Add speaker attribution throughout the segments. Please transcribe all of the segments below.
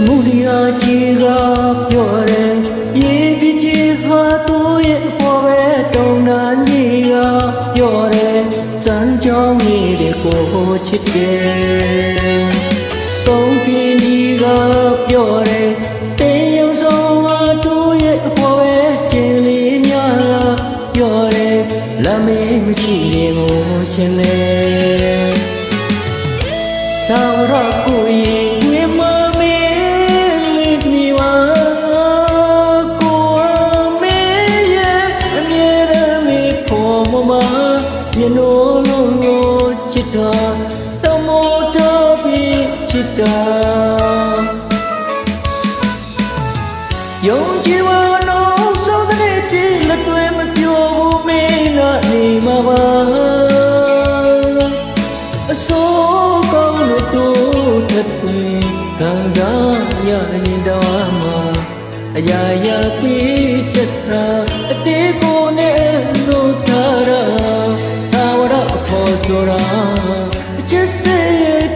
Speaker 1: မှုတရားကြီးကပြောတယ်ပြေးပြချင်းဟာသူရဲ့အပေါ်ပဲတုံနာကြီးကပြောတယ်စမ်းကြောင်းနေတဲ့ကိုချစ်တယ်သုံးပြင်းကြီးကပြောတယ်တင်းရုံဆောင်ဟာသူရဲ့အပေါ်ပဲကျင်လေးများကပြောတယ်လမ်းမေးမရှိရင်ကိုချင်တယ်သာဝရကိုရင်ဝင်မမေးလေးဒီဝါကိုမေးရဲ့အမြဲတမ်းမေးဖို့မမမြင်လို့လို့ချစ်တာတမိုးတော်ပြီးချစ်တာယုံကြည်ဝါတော့စောတဲ့တည်းလက်တွေမပြောဘူးမင်းနာနေမှာပါအစိုးကောင်းလို့တို့ထပ်သွင်းခံစားရရင်တော့မှာအရာရာပြီးဆက်တာအတေးကိုနဲ့လို့ထားတာသာဝရအဖို့ဆိုတာအချစ်စေ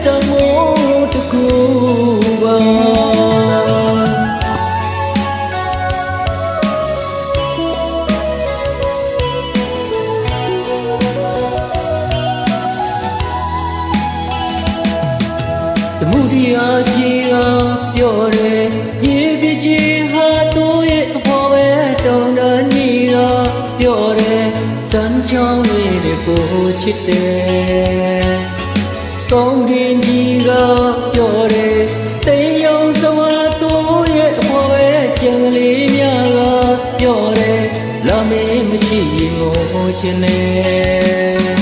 Speaker 1: တမိုးတကူပါမှုတရားကြီးကပြောတယ်ပြေးပြချင်းဟာသူရဲ့အပေါ်ပဲတုံနာကြီးကပြောတယ်စမ်းချောင်းနေတဲ့ကိုချစ်တယ်ကောင်းကင်ကြီးကပြောတယ်တိမ်ယုံစွာသူရဲ့အပေါ်ပဲကျန်လေးများကပြောတယ်လမ်းမေးမရှိရင်ကိုချင်တယ်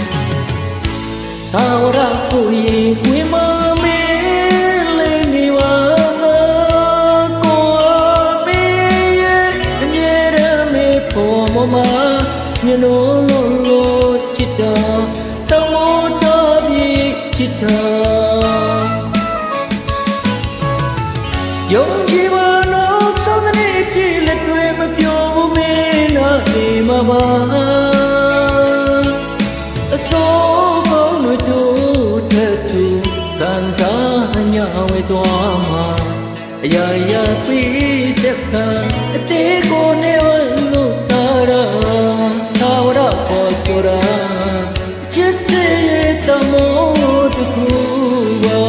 Speaker 1: သာဝရကိုရင်ဝင်မမမြင်လို့ချစ်တာတမိုးတော်ပြီးချစ်တာယုံကြည်ပါတော့စောတဲ့တည်းလက်တွေမပြောဘူးမင်းနာနေမှာပါအစိုးကောင်းလို့တို့ထက်သူခံစားညဝဲသွားမှာအရာရာပြီးဆက်ခံအတေးကိုနဲ့လို့သာဝရပေါ်ကြရာချစ်စေတမိုးတကူပါ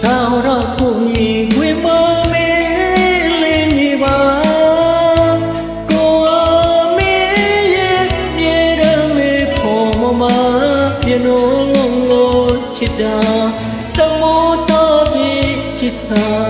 Speaker 1: သာဝရကိုရင်ဝင်မမေးလေးနေပါကိုမေးရဲ့မြေရမေဖို့မမပြနိုးလုံးချစ်တာတမိုးတော်ပြီးချစ်တာ